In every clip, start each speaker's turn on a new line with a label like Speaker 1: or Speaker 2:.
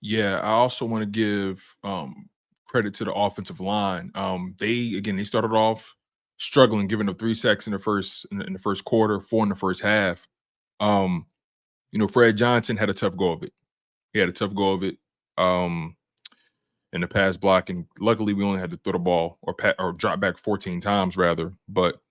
Speaker 1: Yeah, I also want to give credit to the offensive line. They started off struggling, giving up 3 sacks in the first quarter, 4 in the first half. Um, Fred Johnson had a tough go of it. He had a tough go of it in the pass block, and luckily we only had to throw the ball or drop back 14 times rather. But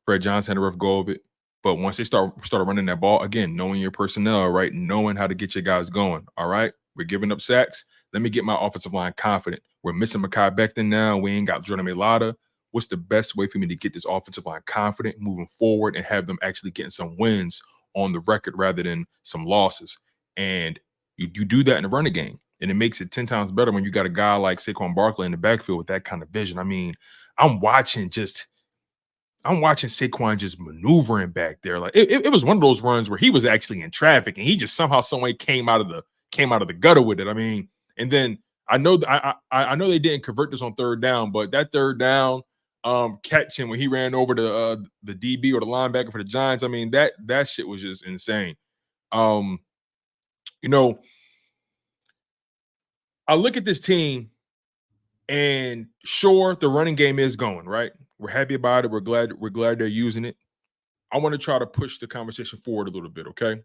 Speaker 1: Fred Johnson had a rough go of it. But once they started running that ball again, knowing your personnel, right, knowing how to get your guys going. All right, we're giving up sacks. Let me get my offensive line confident. We're missing Mekhi Becton now. We ain't got Jordan Mailata. What's the best way for me to get this offensive line confident, moving forward, and have them actually getting some wins on the record rather than some losses? And you do that in the running game, and it makes it 10 times better when you got a guy like Saquon Barkley in the backfield with that kind of vision. I mean, I'm watching Saquon just maneuvering back there. Like it was one of those runs where he was actually in traffic and he just somehow, some way came out of the gutter with it. I mean, and then I know they didn't convert this on third down, but that third down catching when he ran over the DB or the linebacker for the Giants, I mean, that shit was just insane. You know, I look at this team and sure, the running game is going, right? We're happy about it. We're glad they're using it. I want to try to push the conversation forward a little bit, okay?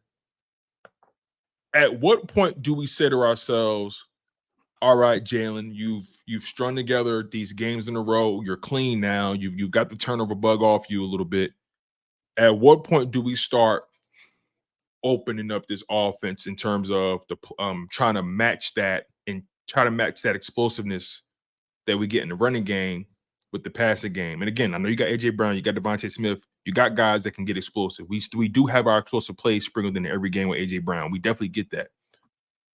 Speaker 1: At what point do we say to ourselves, all right, Jalen, you've strung together these games in a row. You're clean now. You've got the turnover bug off you a little bit. At what point do we start opening up this offense in terms of the trying to match that and try to match that explosiveness that we get in the running game with the passing game? And again, I know you got AJ Brown, you got Devontae Smith, you got guys that can get explosive. We do have our explosive plays sprinkled in every game with AJ Brown. We definitely get that.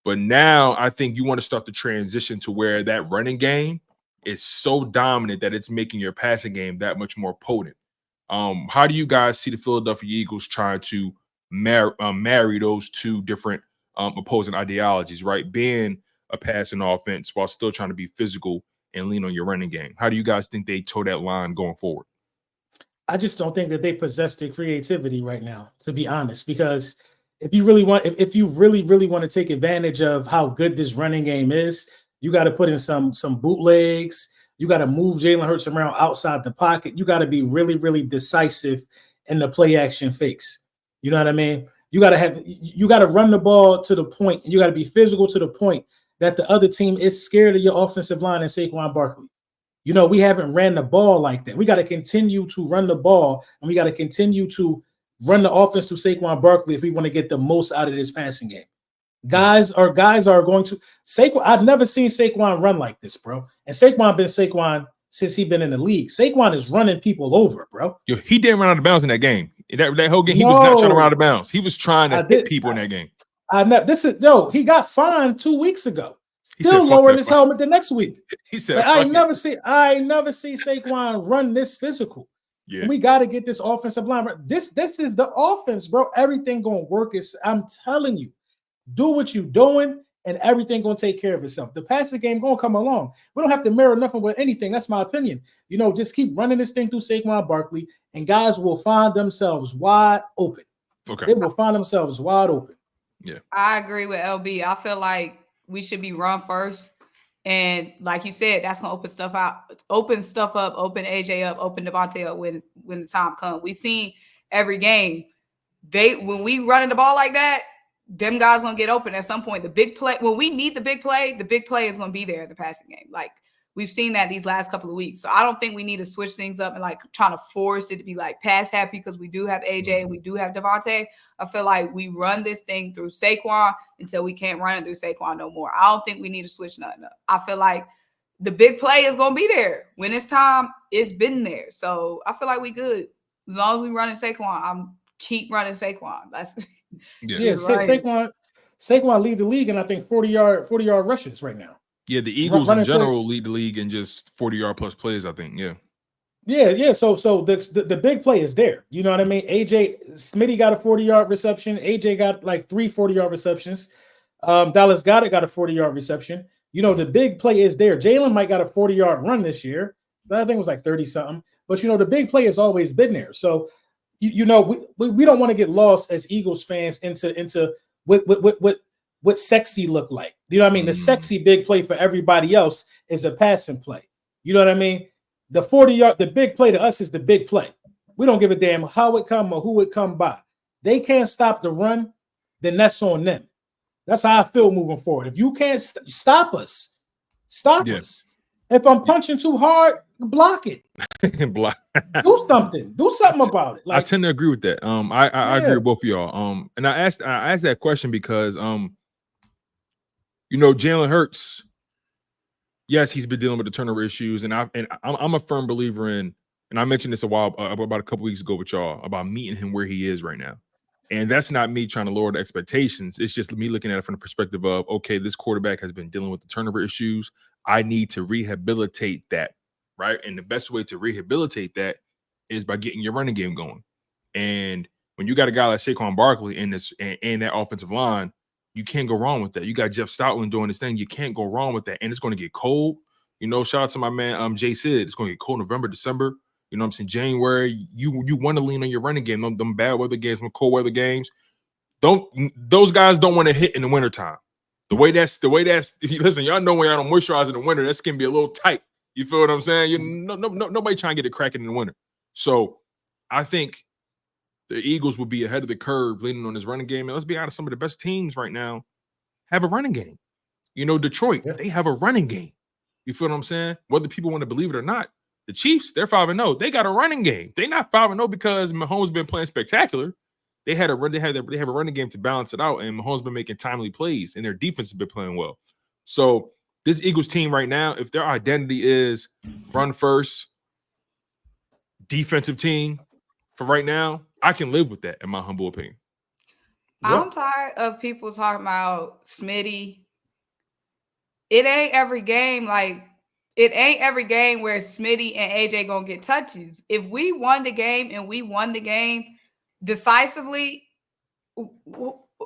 Speaker 1: But now I think you want to start the transition to where that running game is so dominant that it's making your passing game that much more potent. How do you guys see the Philadelphia Eagles trying to marry those two different opposing ideologies, right? Being a passing offense while still trying to be physical and lean on your running game. How do you guys think they toe that line going forward?
Speaker 2: I just don't think that they possess the creativity right now, to be honest, because if you really want, if you really want to take advantage of how good this running game is, you got to put in some bootlegs. You got to move Jalen Hurts around outside the pocket. You got to be really decisive in the play action fakes. You know what I mean? You got to run the ball to the point, and you got to be physical to the point that the other team is scared of your offensive line and Saquon Barkley. You know, we haven't ran the ball like that. We got to continue to run the ball, and we got to continue to run the offense to Saquon Barkley if we want to get the most out of this passing game. Guys are going to Saquon. I've never seen Saquon run like this, bro. And Saquon been Saquon since he's been in the league. Saquon is running people over, bro.
Speaker 1: Yo, he didn't run out of bounds in that game. That whole game, he was not trying to run out of bounds. He was trying to hit people in that game.
Speaker 2: He got fined 2 weeks ago. Still lowering his helmet the next week.
Speaker 1: He said,
Speaker 2: I ain't never see Saquon run this physical. Yeah. We got to get this offensive line. This is the offense, bro. Everything gonna work. I'm telling you, do what you're doing, and everything gonna take care of itself. The passing game gonna come along. We don't have to mirror nothing with anything. That's my opinion. You know, just keep running this thing through Saquon Barkley, and guys will find themselves wide open.
Speaker 1: Okay,
Speaker 2: they will find themselves wide open.
Speaker 1: Yeah,
Speaker 3: I agree with LB. I feel like we should be run first. And like you said, that's gonna open stuff up, open AJ up, open Devontae up when the time comes. We've seen every game. When we running the ball like that, them guys gonna get open at some point. The big play, when we need the big play is gonna be there in the passing game. Like we've seen that these last couple of weeks. So I don't think we need to switch things up and like trying to force it to be like pass happy because we do have AJ and we do have Devontae. I feel like we run this thing through Saquon until we can't run it through Saquon no more. I don't think we need to switch nothing up. I feel like the big play is going to be there. When it's time, it's been there. So I feel like we good. As long as we running Saquon, I'm keep running Saquon. That's
Speaker 2: right. Saquon lead the league in I think 40-yard rushes right now.
Speaker 1: Yeah, the Eagles in general lead the league in just 40-yard plus plays, I think. Yeah.
Speaker 2: So the big play is there. You know what I mean? AJ Smitty got a 40-yard reception. AJ got like 3 40-yard receptions. Dallas got a 40-yard reception. You know, the big play is there. Jalen might got a 40-yard run this year. I think it was like 30-something. But, you know, the big play has always been there. So, we don't want to get lost as Eagles fans into what what sexy look like. You know what I mean? The sexy big play for everybody else is a passing play. You know what I mean? The 40-yard, the big play to us is the big play. We don't give a damn how it come or who it come by. They can't stop the run, then that's on them. That's how I feel moving forward. If you can't stop us, stop us. If I'm punching too hard, block it.
Speaker 1: Block.
Speaker 2: Do something. Do something about it.
Speaker 1: I tend to agree with that. I agree with both of y'all. And I asked that question because Jalen Hurts, yes, he's been dealing with the turnover issues, and I'm a firm believer in, and I mentioned this about a couple weeks ago with y'all about meeting him where he is right now. And that's not me trying to lower the expectations. It's just me looking at it from the perspective of, okay, this quarterback has been dealing with the turnover issues. I need to rehabilitate that, right? And the best way to rehabilitate that is by getting your running game going. And when you got a guy like Saquon Barkley in that offensive line, you can't go wrong with that. You got Jeff Stoutland doing this thing. You can't go wrong with that. And it's going to get cold. Shout out to my man Jay Sid. It's going to get cold November, December. You know what I'm saying? January, you want to lean on your running game. Them bad weather games, them cold weather games. Those guys don't want to hit in the wintertime. The way that's listen, y'all know when y'all don't moisturize in the winter, that's gonna be a little tight. You feel what I'm saying? Nobody trying to get it cracking in the winter. So I think the Eagles will be ahead of the curve leaning on this running game. And let's be honest, some of the best teams right now have a running game. Detroit, they have a running game. You feel what I'm saying? Whether people want to believe it or not, the Chiefs, they're 5-0. They got a running game. They're not 5-0 because Mahomes been playing spectacular. They have a running game to balance it out, and Mahomes been making timely plays, and their defense has been playing well. So this Eagles team right now, if their identity is run first, defensive team for right now, I can live with that, in my humble opinion.
Speaker 3: I'm tired of people talking about Smitty. It ain't every game where Smitty and AJ gonna get touches. If we won the game and we won the game decisively, I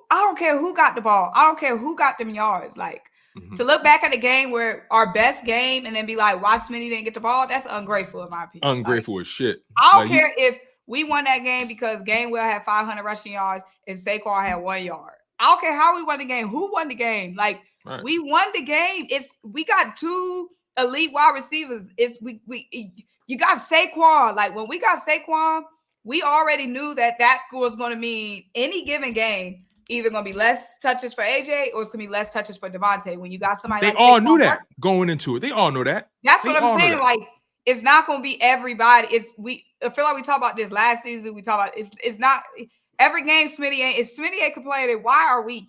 Speaker 3: don't care who got the ball. I don't care who got them yards. To look back at the game where our best game and then be like, why Smitty didn't get the ball? That's ungrateful in my opinion.
Speaker 1: Ungrateful as shit.
Speaker 3: I don't care if we won that game because Gainwell had 500 rushing yards and Saquon had 1 yard. I don't care how we won the game. Who won the game? We won the game. We got 2 elite wide receivers. You got Saquon. When we got Saquon, we already knew that was going to mean any given game, either going to be less touches for AJ or it's going to be less touches for Devontae. When you got somebody,
Speaker 1: they all knew that going into it. They all know that.
Speaker 3: That's what I'm saying. It's not going to be everybody. I feel like we talked about this last season. We talked about it's not every game. Smitty ain't complaining. Why are we?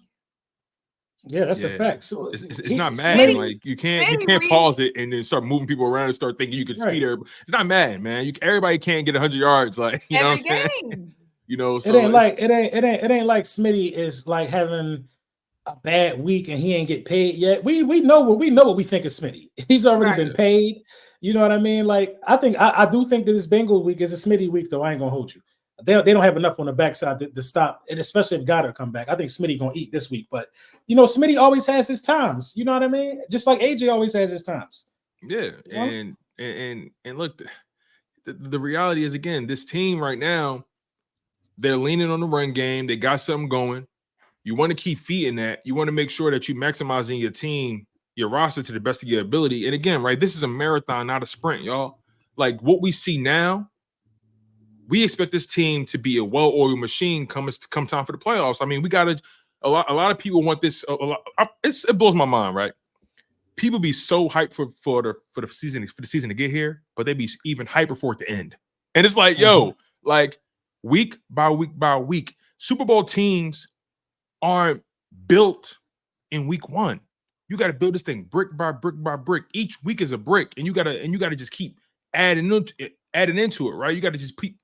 Speaker 2: Yeah, that's a fact. So
Speaker 1: it's not mad. You can't pause it and then start moving people around and start thinking you can speed everybody. It's not mad, man. Everybody can't get 100 yards. Every
Speaker 3: game.
Speaker 1: So
Speaker 2: it ain't like Smitty is having a bad week and he ain't get paid yet. We know what we think of Smitty. He's already been paid. You know what I mean? I do think that this Bengal week is a Smitty week, though. I ain't gonna hold you. They don't have enough on the backside to stop, and especially if Goddard come back. I think Smitty gonna eat this week, but Smitty always has his times. You know what I mean? Just like AJ always has his times.
Speaker 1: Yeah, and look, the reality is, again, this team right now, they're leaning on the run game. They got something going. You want to keep feeding that. You want to make sure that you're maximizing your team, your roster to the best of your ability. And again, right, this is a marathon, not a sprint, y'all. What we see now, we expect this team to be a well-oiled machine come time for the playoffs. I mean, we got a lot of people want this. It blows my mind, right? People be so hyped for the season to get here, but they be even hyper for it to end. And it's week by week by week, Super Bowl teams aren't built in week 1. You got to build this thing brick by brick by brick. Each week is a brick, and you gotta just keep adding into it, right? You got to just keep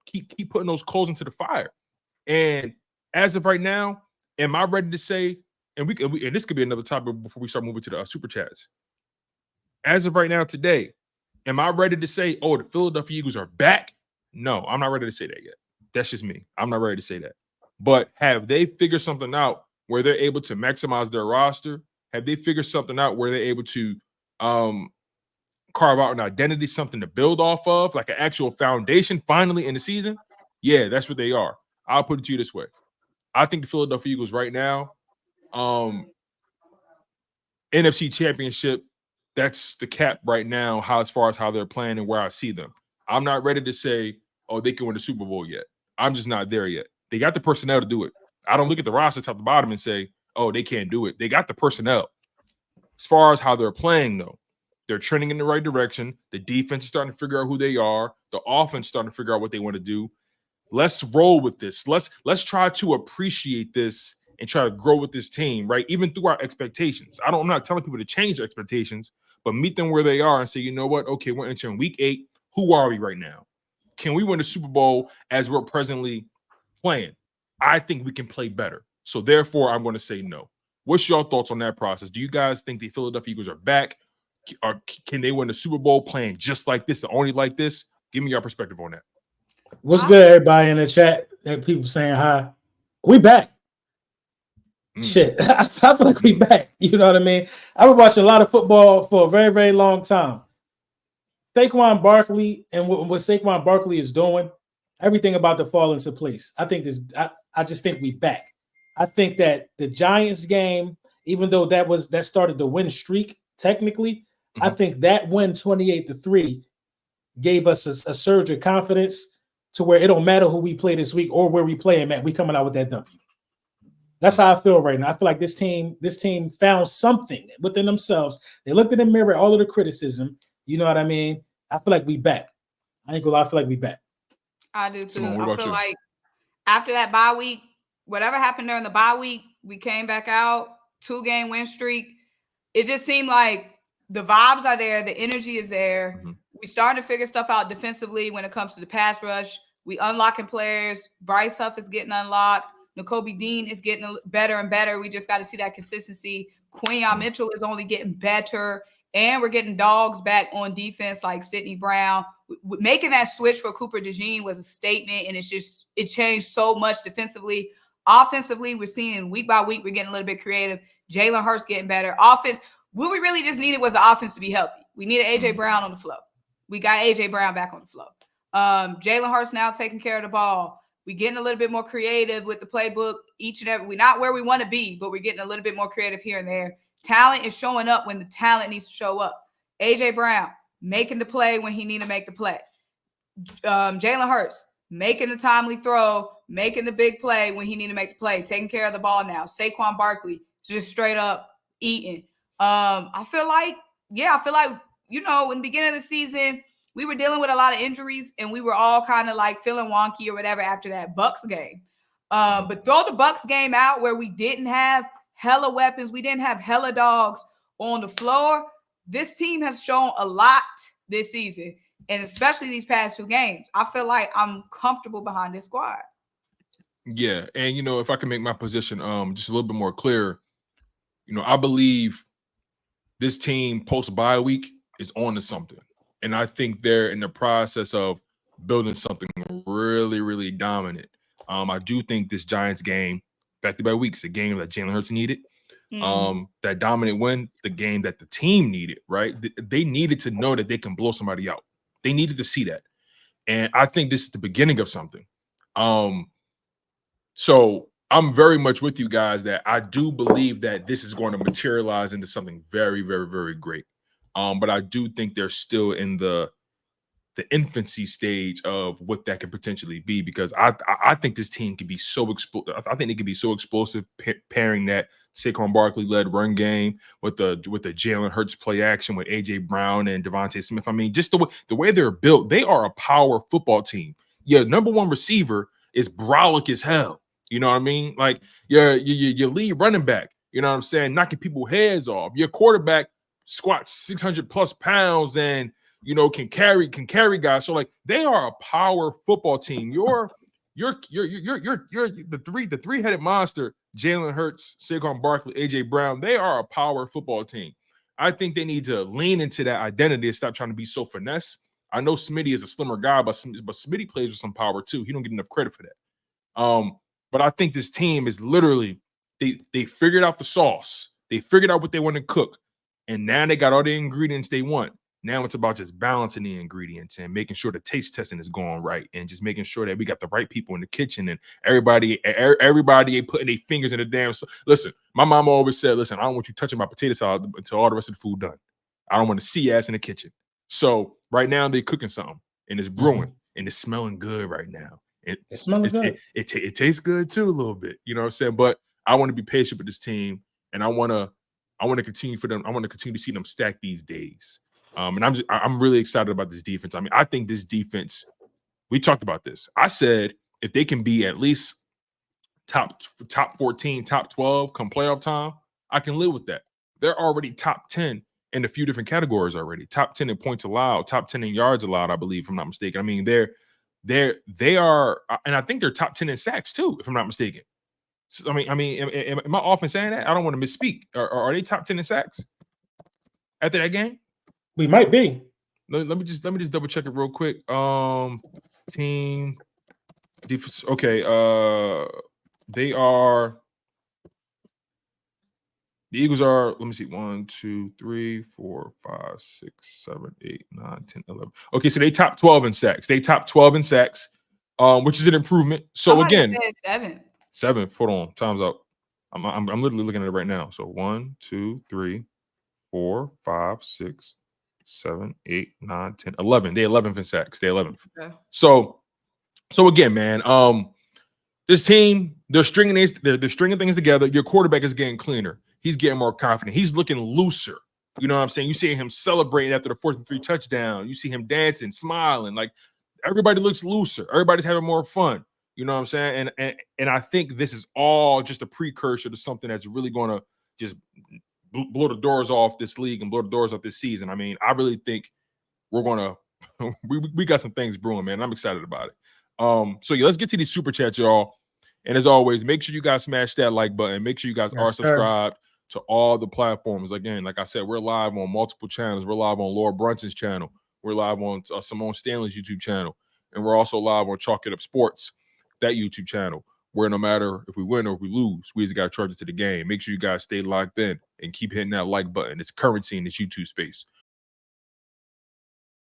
Speaker 1: putting those coals into the fire. And as of right now, am I ready to say? And this could be another topic before we start moving to the super chats. As of right now, today, am I ready to say, oh, the Philadelphia Eagles are back? No, I'm not ready to say that yet. That's just me. I'm not ready to say that. But have they figured something out where they're able to maximize their roster? Have they figured something out where they're able to carve out an identity, something to build off of, like an actual foundation finally in the season? Yeah, that's what they are. I'll put it to you this way. I think the Philadelphia Eagles right now, NFC Championship, that's the cap right now, as far as how they're playing and where I see them. I'm not ready to say, oh, they can win the Super Bowl yet. I'm just not there yet. They got the personnel to do it. I don't look at the roster top to bottom and say, oh, they can't do it. They got the personnel. As far as how they're playing, though, they're trending in the right direction. The defense is starting to figure out who they are. The offense is starting to figure out what they want to do. Let's roll with this. Let's try to appreciate this and try to grow with this team, right? Even through our expectations. I'm not telling people to change their expectations, but meet them where they are and say, you know what? Okay, we're entering week 8. Who are we right now? Can we win the Super Bowl as we're presently playing? I think we can play better. So therefore, I'm going to say no. What's your thoughts on that process? Do you guys think the Philadelphia Eagles are back? Or can they win the Super Bowl playing just like this, only like this? Give me your perspective on that.
Speaker 2: What's good, everybody in the chat? That people saying hi. We back. Shit, I feel like we back. You know what I mean? I've been watching a lot of football for a very, very long time. Saquon Barkley and what Saquon Barkley is doing, everything about to fall into place. I think I just think we back. I think that the Giants game, even though that started the win streak, technically, I think that win 28-3 gave us a surge of confidence to where it don't matter who we play this week or where we play them at. We coming out with that W. That's how I feel right now. I feel like this team found something within themselves. They looked in the mirror, all of the criticism. You know what I mean? I feel like we back. I ain't gonna lie, I feel like we back.
Speaker 3: I do too.
Speaker 1: Symone,
Speaker 3: I feel like after that bye week, whatever happened during the bye week, we came back out, 2-game win streak. It just seemed like the vibes are there, the energy is there. We starting to figure stuff out defensively when it comes to the pass rush. We unlocking players. Bryce Huff is getting unlocked. N'Kobe Dean is getting better and better. We just got to see that consistency. Quinyon Mitchell is only getting better. And we're getting dogs back on defense like Sidney Brown. Making that switch for Cooper DeJean was a statement, and it changed so much defensively. Offensively, we're seeing week by week, we're getting a little bit creative. Jalen Hurts getting better. Offense, what we really just needed was the offense to be healthy. We needed A.J. Brown on the floor. We got A.J. Brown back on the floor. Jalen Hurts now taking care of the ball. We're getting a little bit more creative with the playbook each and every. We're not where we want to be, but we're getting a little bit more creative here and there. Talent is showing up when the talent needs to show up. A.J. Brown making the play when he need to make the play. Jalen Hurts making the timely throw, making the big play when he need to make the play, taking care of the ball now. Saquon Barkley just straight up eating. I feel like, you know, in the beginning of the season, we were dealing with a lot of injuries, and we were all kind of like feeling wonky or whatever after that Bucs game. But throw the Bucs game out where we didn't have hella weapons, we didn't have hella dogs on the floor. This team has shown a lot this season, and especially these past 2 games. I feel like I'm comfortable behind this squad.
Speaker 1: Yeah, and you know, if I can make my position just a little bit more clear, you know, I believe this team post bye week is on to something. And I think they're in the process of building something really, really dominant. I do think this Giants game, back-to-back weeks, a game that Jalen Hurts needed. That dominant win, the game that the team needed, right? They needed to know that they can blow somebody out. They needed to see that. And I think this is the beginning of something. So I'm very much with you guys that I do believe that this is going to materialize into something very, very, very great. But I do think they're still in the infancy stage of what that could potentially be, because I think this team can be so explosive. I think they could be so explosive pairing that Saquon Barkley led run game with the Jalen Hurts play action with A.J. Brown and Devontae Smith. I mean, just the way they're built, they are a power football team. Your number one receiver is brolic as hell. You know what I mean? Like your lead running back, you know what I'm saying, knocking people's heads off. Your quarterback squats 600 plus pounds and, you know, can carry guys. So like they are a power football team. You're the three-headed monster, Jalen Hurts, Saquon Barkley, A.J. Brown. They are a power football team. I think they need to lean into that identity and stop trying to be so finesse. I know Smitty is a slimmer guy, but Smitty plays with some power too. He don't get enough credit for that. But I think this team is literally, they figured out the sauce. They figured out what they want to cook. And now they got all the ingredients they want. Now it's about just balancing the ingredients and making sure the taste testing is going right, and just making sure that we got the right people in the kitchen, and everybody ain't putting their fingers in the damn. Listen, my mama always said, listen, I don't want you touching my potato salad until all the rest of the food done. I don't want to see your ass in the kitchen. So right now they're cooking something, and it's brewing, and it's smelling good right now.
Speaker 2: It's smelling good.
Speaker 1: It tastes good too a little bit. You know what I'm saying? But I want to be patient with this team, and I want to continue for them. I want to continue to see them stack these days. And I'm really excited about this defense. I mean, I think this defense, we talked about this. I said if they can be at least top 14, top 12 come playoff time, I can live with that. They're already top 10 in a few different categories already. Top 10 in points allowed, top 10 in yards allowed, I believe, if I'm not mistaken. I mean, they are, and I think they're top 10 in sacks too, if I'm not mistaken. So, I mean, am I off in saying that? I don't want to misspeak. Are they top 10 in sacks after that game?
Speaker 2: We might be.
Speaker 1: Let me just double check it real quick. Team defense. Okay. They are. The Eagles are. Let me see. 1, 2, 3, 4, 5, 6, 7, 8, 9, 10, 11. Okay, so they top 12 in sacks. They top 12 in sacks, which is an improvement. So
Speaker 3: Somebody
Speaker 1: again,
Speaker 3: said
Speaker 1: 7. Hold on. Time's up. I'm literally looking at it right now. So 1, 2, 3, 4, 5, 6. 7, 8, 9, 10, 11. They 11th in sacks. They 11th. Okay. So again, man, this team, they're stringing things together. Your quarterback is getting cleaner. He's getting more confident. He's looking looser. You know what I'm saying? You see him celebrating after the 4th and 3 touchdown. You see him dancing, smiling. Like everybody looks looser. Everybody's having more fun. You know what I'm saying? And I think this is all just a precursor to something that's really going to just blow the doors off this league and blow the doors off this season. I mean, I really think we're gonna we got some things brewing, man. I'm excited about it. So yeah, let's get to these super chats, y'all. And as always, make sure you guys smash that like button. Make sure you guys are subscribed to all the platforms. Again, like I said, we're live on multiple channels. We're live on Laura Brunson's channel. We're live on Symone Stanley's YouTube channel, and we're also live on Chalk It Up Sports, that YouTube channel, where no matter if we win or if we lose, we just got to charge it to the game. Make sure you guys stay locked in and keep hitting that like button. It's currency in this YouTube space.